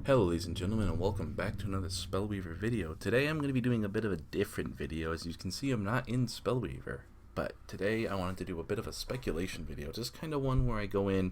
Hello ladies and gentlemen, and welcome back to another Spellweaver video. Today I'm going to be doing a bit of a different video. As you can see, I'm not in Spellweaver, but today I wanted to do a bit of a speculation video, just kind of one where I go in,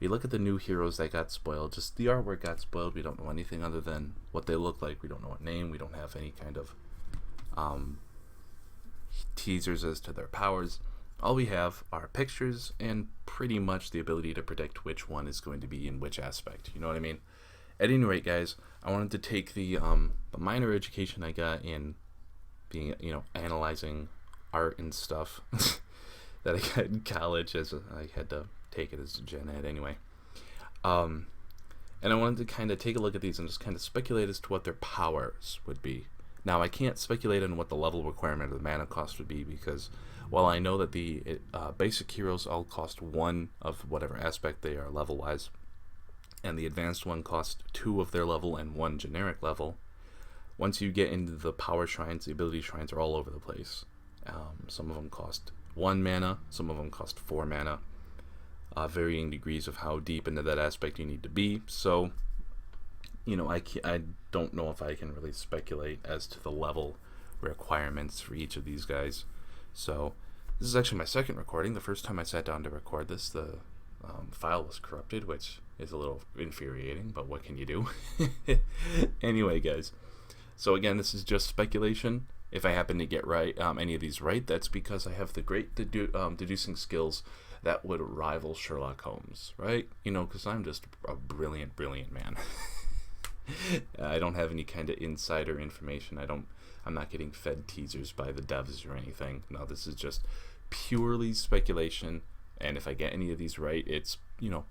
we look at the new heroes that got spoiled, just the artwork got spoiled, we don't know anything other than what they look like, we don't know what name, we don't have any kind of teasers as to their powers. All we have are pictures and pretty much the ability to predict which one is going to be in which aspect, you know what I mean? At any rate, guys, I wanted to take the minor education I got in being, analyzing art and stuff that I got in college, as I had to take it as a gen ed anyway. And I wanted to kind of take a look at these and just kind of speculate as to what their powers would be. Now, I can't speculate on what the level requirement of the mana cost would be because while I know that the basic heroes all cost 1 of whatever aspect they are level-wise, and the advanced one costs 2 of their level and 1 generic level. Once you get into the power shrines, the ability shrines are all over the place. Some of them cost 1 mana, some of them cost 4 mana, varying degrees of how deep into that aspect you need to be. So, I don't know if I can really speculate as to the level requirements for each of these guys. So, this is actually my second recording. The first time I sat down to record this, the file was corrupted, which is a little infuriating, but what can you do? Anyway, guys, so again, this is just speculation. If I happen to get right any of these right, that's because I have the great deducing skills that would rival Sherlock Holmes, right? Because I'm just a brilliant man. I don't have any kind of insider information. I'm not getting fed teasers by the devs or anything. No, this is just purely speculation. And if I get any of these right, it's,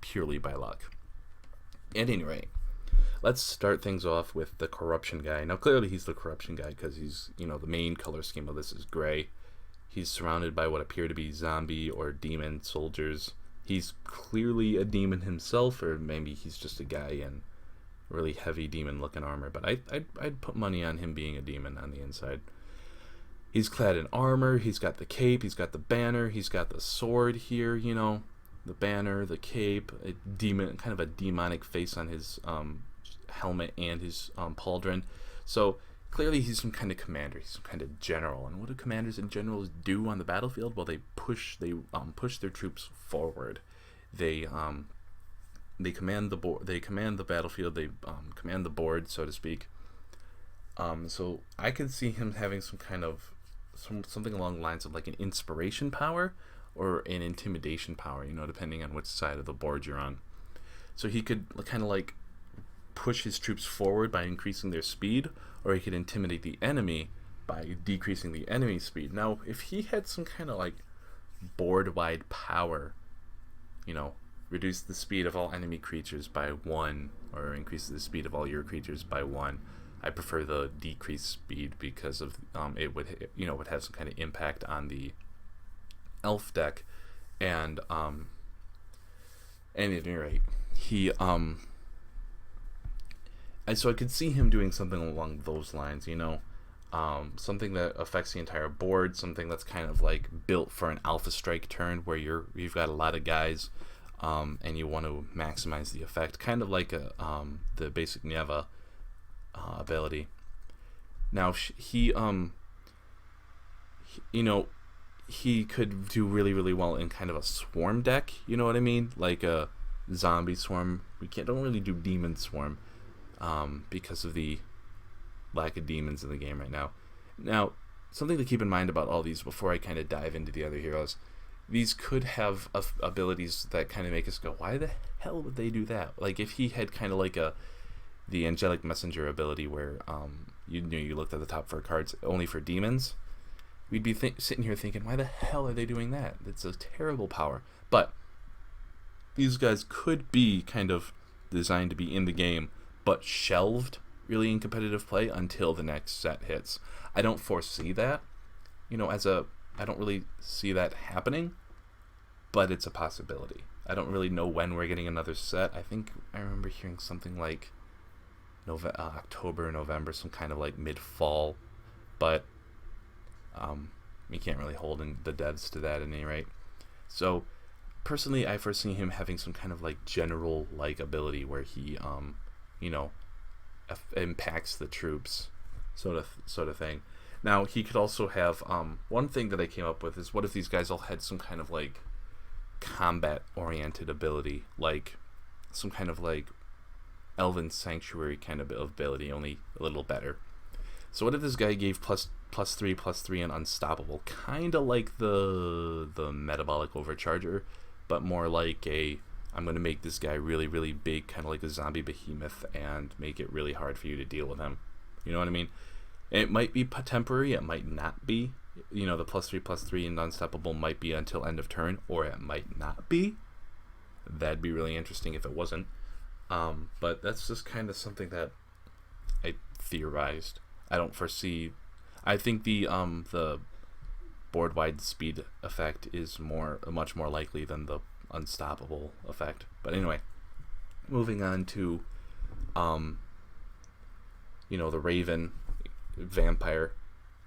purely by luck. At any rate, let's start things off with the corruption guy. Now, clearly he's the corruption guy because he's, the main color scheme of this is gray. He's surrounded by what appear to be zombie or demon soldiers. He's clearly a demon himself, or maybe he's just a guy in really heavy demon-looking armor. But I'd put money on him being a demon on the inside. He's clad in armor, he's got the cape, he's got the banner, he's got the sword here, the banner, the cape, kind of a demonic face on his helmet and his pauldron. So clearly he's some kind of commander, he's some kind of general. And what do commanders and generals do on the battlefield? Well, they push their troops forward. They command the battlefield, they command the board, so to speak. So I could see him having some kind of something along the lines of like an inspiration power or an intimidation power, depending on which side of the board you're on. So he could kind of like push his troops forward by increasing their speed, or he could intimidate the enemy by decreasing the enemy's speed. Now, if he had some kind of like board-wide power, reduce the speed of all enemy creatures by 1, or increase the speed of all your creatures by 1, I prefer the decreased speed because of it would have some kind of impact on the elf deck, and at any rate, he so I could see him doing something along those lines, something that affects the entire board, something that's kind of like built for an alpha strike turn where you've got a lot of guys, and you want to maximize the effect, kind of like the basic Neva ability. Now he could do really well in kind of a swarm deck, you know what I mean, like a zombie swarm. Don't really do demon swarm because of the lack of demons in the game right now. Now, something to keep in mind about all these before I kind of dive into the other heroes, these could have abilities that kind of make us go, why the hell would they do that? Like if he had kind of like the angelic messenger ability where you looked at the top 4 cards only for demons, we'd be sitting here thinking, why the hell are they doing that? It's a terrible power. But these guys could be kind of designed to be in the game but shelved really in competitive play until the next set hits. I don't foresee that, I don't really see that happening, but it's a possibility. I don't really know when we're getting another set. I think I remember hearing something like October, November, some kind of like mid-fall, but you can't really hold in the devs to that at any rate. So personally, I foresee him having some kind of like general like ability where he impacts the troops, sort of thing. Now he could also have one thing that I came up with is, what if these guys all had some kind of like combat oriented ability, like some kind of like Elven Sanctuary kind of ability, only a little better. So what if this guy gave +3/+3 and Unstoppable, kind of like the Metabolic Overcharger, but more like I'm going to make this guy really, really big, kind of like a zombie behemoth, and make it really hard for you to deal with him. You know what I mean? It might be temporary, it might not be. You know, the +3/+3 and Unstoppable might be until end of turn, or it might not be. That'd be really interesting if it wasn't. But that's just kind of something that I theorized. I don't foresee. I think the board-wide speed effect is much more likely than the Unstoppable effect. But anyway, moving on to the Raven Vampire.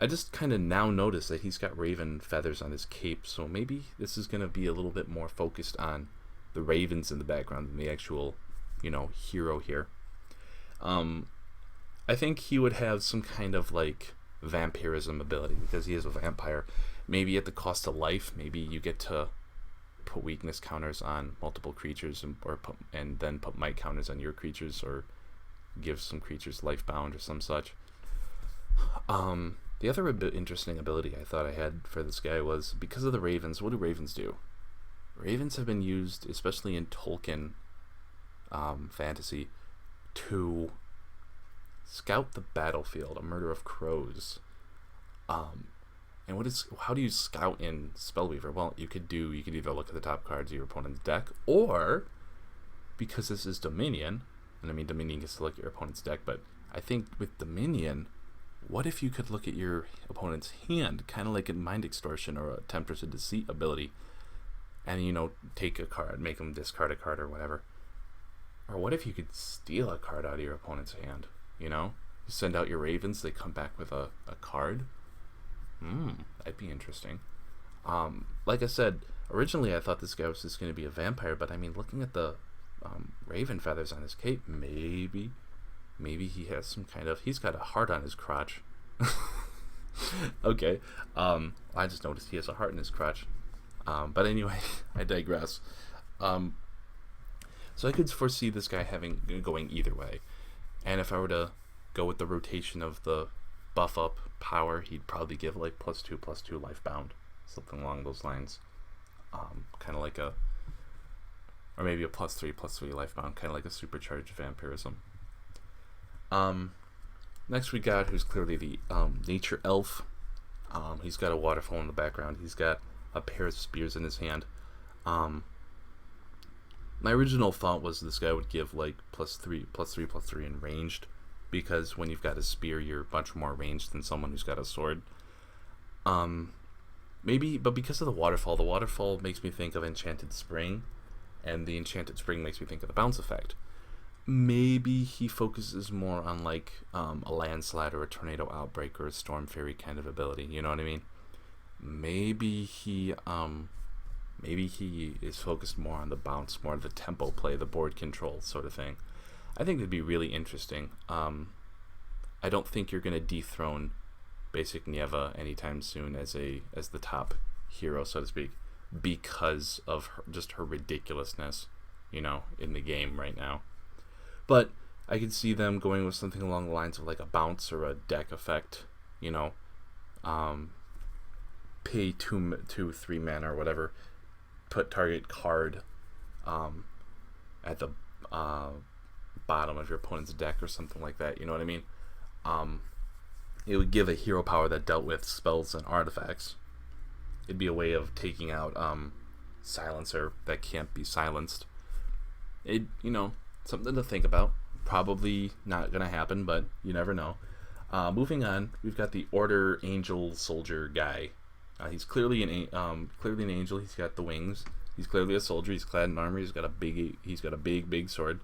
I just kind of now notice that he's got raven feathers on his cape, so maybe this is going to be a little bit more focused on the ravens in the background than the actual, hero here. I think he would have some kind of like vampirism ability because he is a vampire. Maybe at the cost of life. Maybe you get to put weakness counters on multiple creatures and then put might counters on your creatures, or give some creatures life bound or some such. The other interesting ability I thought I had for this guy was, because of the ravens, what do ravens do? Ravens have been used, especially in Tolkien fantasy, to scout the battlefield, a murder of crows. And how do you scout in Spellweaver? Well, you could either look at the top cards of your opponent's deck, or, because this is Dominion, and I mean Dominion gets to look at your opponent's deck, but I think with Dominion, what if you could look at your opponent's hand, kind of like in Mind Extortion or a Temptress of Deceit ability, and take a card, make them discard a card or whatever. Or what if you could steal a card out of your opponent's hand? You send out your ravens, they come back with a card. That'd be interesting. Like I said, originally I thought this guy was just going to be a vampire, but I mean, looking at the raven feathers on his cape, maybe he has some kind of, he's got a heart on his crotch. Okay. I just noticed he has a heart in his crotch. But anyway, I digress. So I could foresee this guy going either way. And if I were to go with the rotation of the buff up power, he'd probably give like +2/+2 life bound, something along those lines. Kind of like or maybe a +3/+3 life bound, kind of like a supercharged vampirism. Next we got, who's clearly the nature elf. He's got a waterfall in the background. He's got a pair of spears in his hand. My original thought was this guy would give like +3/+3 in ranged, because when you've got a spear, you're much more ranged than someone who's got a sword. Maybe, but because of the waterfall makes me think of Enchanted Spring, and the Enchanted Spring makes me think of the bounce effect. Maybe he focuses more on like a landslide or a tornado outbreak or a storm fairy kind of ability. You know what I mean? Maybe he is focused more on the bounce, more of the tempo play, the board control sort of thing. I think it'd be really interesting. I don't think you're gonna dethrone Basic Nieva anytime soon as the top hero, so to speak, because of her ridiculousness, in the game right now. But I could see them going with something along the lines of like a bounce or a deck effect, pay 2/3 mana or whatever, put target card at the bottom of your opponent's deck or something like that. You know what I mean? It would give a hero power that dealt with spells and artifacts. It'd be a way of taking out Silencer that can't be silenced. Something to think about. Probably not gonna happen, but you never know. Moving on, we've got the Order Angel Soldier guy. He's clearly an angel. He's got the wings. He's clearly a soldier. He's clad in armor. He's got a big sword.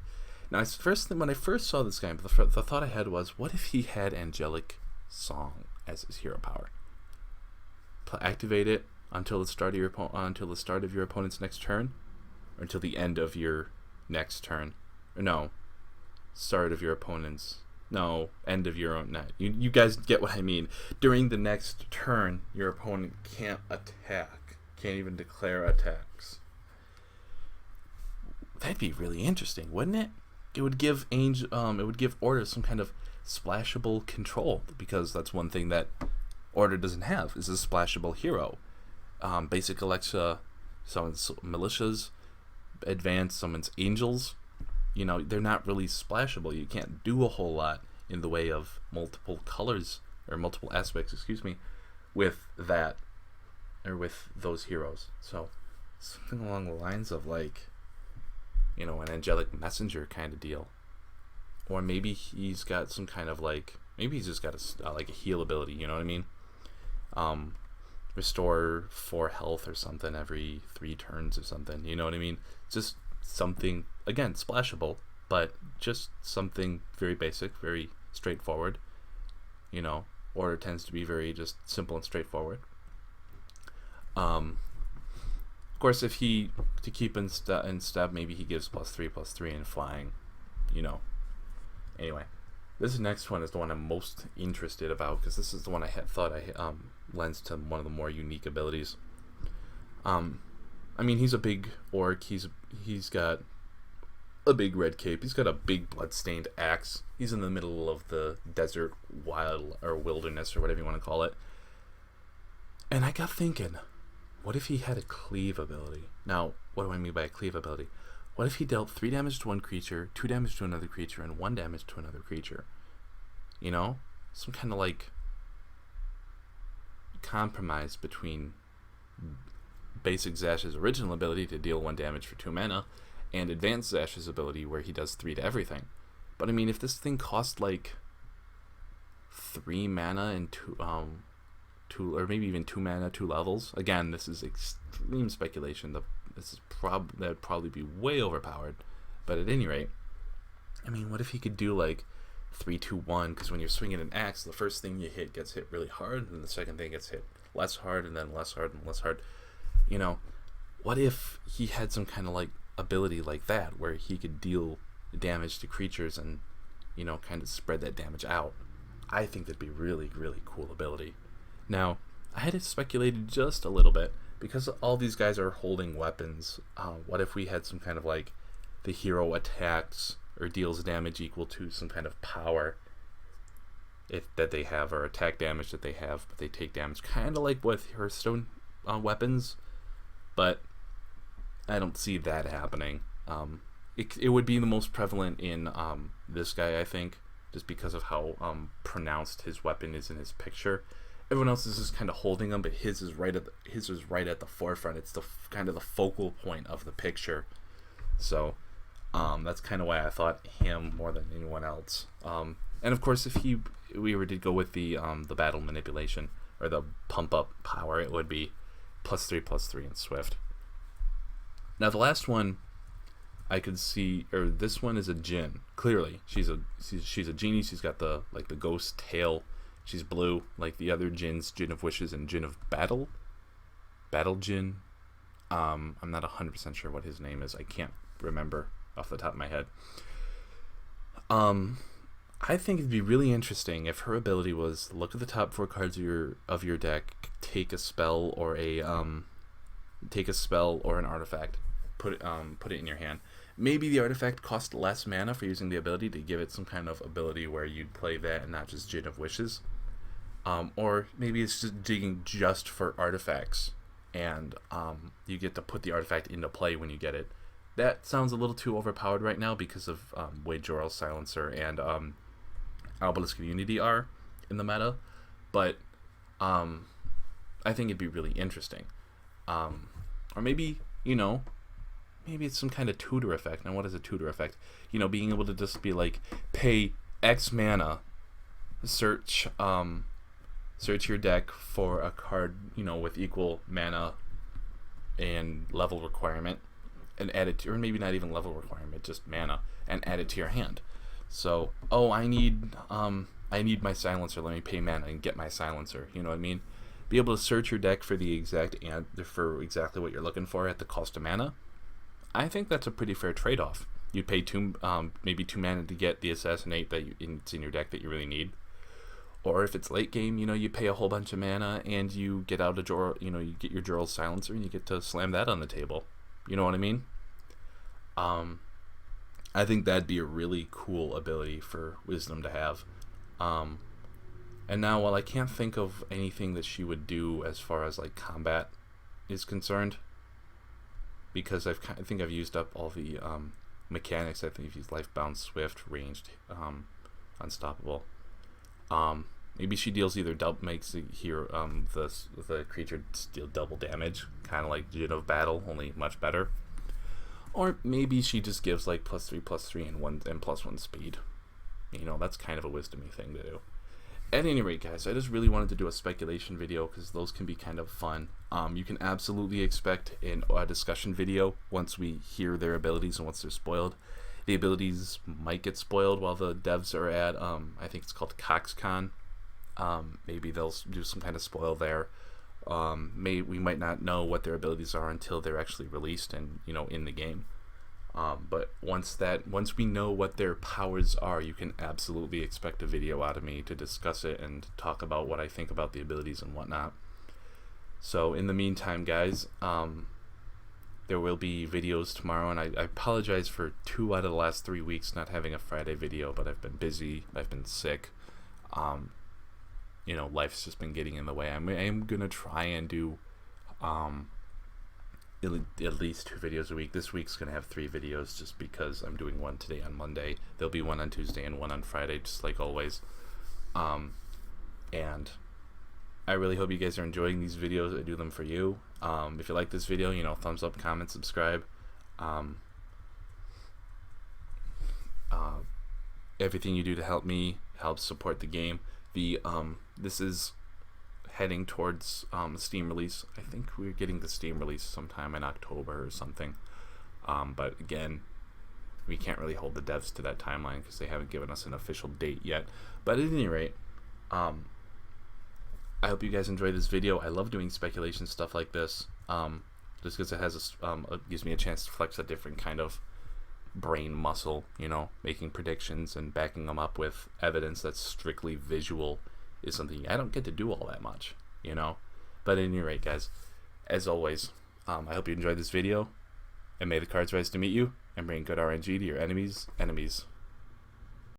Now, when I first saw this guy, the thought I had was, what if he had Angelic Song as his hero power? Activate it until the start of your opponent's next turn, or until the end of your next turn. Or no, start of your opponent's. No, end of your own net. You guys get what I mean. During the next turn, your opponent can't attack. Can't even declare attacks. That'd be really interesting, wouldn't it? It would give Order some kind of splashable control, because that's one thing that Order doesn't have, is a splashable hero. Basic Alexa summons militias, advanced summons angels. You know, they're not really splashable. You can't do a whole lot in the way of multiple colors, or multiple aspects, with that, or with those heroes. So, something along the lines of, like, you know, an angelic messenger kind of deal. Or maybe he's got some kind of, like, maybe he's just got a heal ability, you know what I mean? Restore 4 health or something every 3 turns or something, you know what I mean? Just something, again, splashable, but just something very basic, very straightforward. You know, Order tends to be very just simple and straightforward. Of course, if he, to keep in step, maybe he gives +3/+3 in flying, you know. Anyway, this next one is the one I'm most interested about, because this is the one I thought lends to one of the more unique abilities. I mean, he's a big orc. He's got a big red cape. He's got a big blood-stained axe. He's in the middle of the desert, wild, or wilderness, or whatever you want to call it. And I got thinking, what if he had a cleave ability? Now, what do I mean by a cleave ability? What if he dealt 3 damage to one creature, 2 damage to another creature, and 1 damage to another creature? You know? Some kind of, like, compromise between basic Zash's original ability to deal 1 damage for 2 mana, and advanced Zash's ability where he does 3 to everything. But I mean, if this thing cost like 3 mana and 2 or maybe even 2 mana, 2 levels. Again, this is extreme speculation. That'd probably be way overpowered. But at any rate, I mean, what if he could do like 3-2-1? Because when you're swinging an axe, the first thing you hit gets hit really hard, and the second thing gets hit less hard, and then less hard and less hard. You know, what if he had some kind of like ability like that, where he could deal damage to creatures and, you know, kind of spread that damage out? I think that'd be really, really cool ability. Now, I had speculated just a little bit, because all these guys are holding weapons. What if we had some kind of like, the hero attacks or deals damage equal to some kind of power that they have, or attack damage that they have, but they take damage, kind of like with Hearthstone weapons. But I don't see that happening. It would be the most prevalent in this guy, I think, just because of how pronounced his weapon is in his picture. Everyone else is just kind of holding him, but his is right at the forefront. It's the kind of the focal point of the picture. So that's kind of why I thought him more than anyone else. And of course, if we ever did go with the battle manipulation or the pump up power, it would be +3/+3 in Swift. Now the last one I could see, or this one is a Djinn. Clearly, she's a Genie. She's got the ghost tail. She's blue, like the other Djinns, Djinn of Wishes and Djinn of Battle. Battle Djinn. I'm not 100% sure what his name is. I can't remember off the top of my head. I think it'd be really interesting if her ability was look at the top 4 cards of your deck, take a spell or an artifact, put it in your hand. Maybe the artifact cost less mana for using the ability to give it some kind of ability where you'd play that and not just Djinn of Wishes. Or maybe it's just digging just for artifacts, and you get to put the artifact into play when you get it. That sounds a little too overpowered right now because of Wade Joral's Silencer and Obelisk of Unity are in the meta, but I think it'd be really interesting. Or maybe, maybe it's some kind of tutor effect. Now, what is a tutor effect? Being able to just be like, pay X mana, search your deck for a card, with equal mana and level requirement, and add it to, or maybe not even level requirement, just mana, and add it to your hand. So, I need my Silencer. Let me pay mana and get my Silencer. You know what I mean? Be able to search your deck for exactly what you're looking for at the cost of mana. I think that's a pretty fair trade-off. You pay maybe 2 mana to get the assassinate it's in your deck that you really need. Or if it's late game, you pay a whole bunch of mana and you get out a Jor, you get your Joral's Silencer and you get to slam that on the table. You know what I mean? I think that'd be a really cool ability for Wisdom to have. And now, while I can't think of anything that she would do as far as like combat is concerned, because I think I've used up all the mechanics. I think I've used Lifebound, Swift, Ranged, Unstoppable. Maybe she deals either makes the creature deal double damage, kind of like Djinn of Battle, only much better. Or maybe she just gives like +3/+3 and +1 speed. That's kind of a wisdomy thing to do. At any rate, guys, I just really wanted to do a speculation video because those can be kind of fun. You can absolutely expect a discussion video once we hear their abilities and once they're spoiled. The abilities might get spoiled while the devs are at, I think it's called CoxCon. Maybe they'll do some kind of spoil there. We might not know what their abilities are until they're actually released and in the game. But once we know what their powers are, you can absolutely expect a video out of me to discuss it and talk about what I think about the abilities and whatnot. So in the meantime, guys, there will be videos tomorrow, and I apologize for 2 out of the last 3 weeks not having a Friday video, but I've been busy, I've been sick. Life's just been getting in the way. I am gonna try and do at least 2 videos a week. This week's gonna have 3 videos just because I'm doing one today on Monday. There'll be one on Tuesday and one on Friday, just like always. And I really hope you guys are enjoying these videos. I do them for you. If you like this video, thumbs up, comment, subscribe. Everything you do to help me helps support the game. This is heading towards Steam release. I think we're getting the Steam release sometime in October or something. But again, we can't really hold the devs to that timeline because they haven't given us an official date yet. But at any rate, I hope you guys enjoyed this video. I love doing speculation stuff like this, just because it has it gives me a chance to flex a different kind of brain muscle, making predictions and backing them up with evidence that's strictly visual is something I don't get to do all that much, But at any rate, guys, as always, I hope you enjoyed this video, and may the cards rise to meet you and bring good RNG to your enemies' enemies.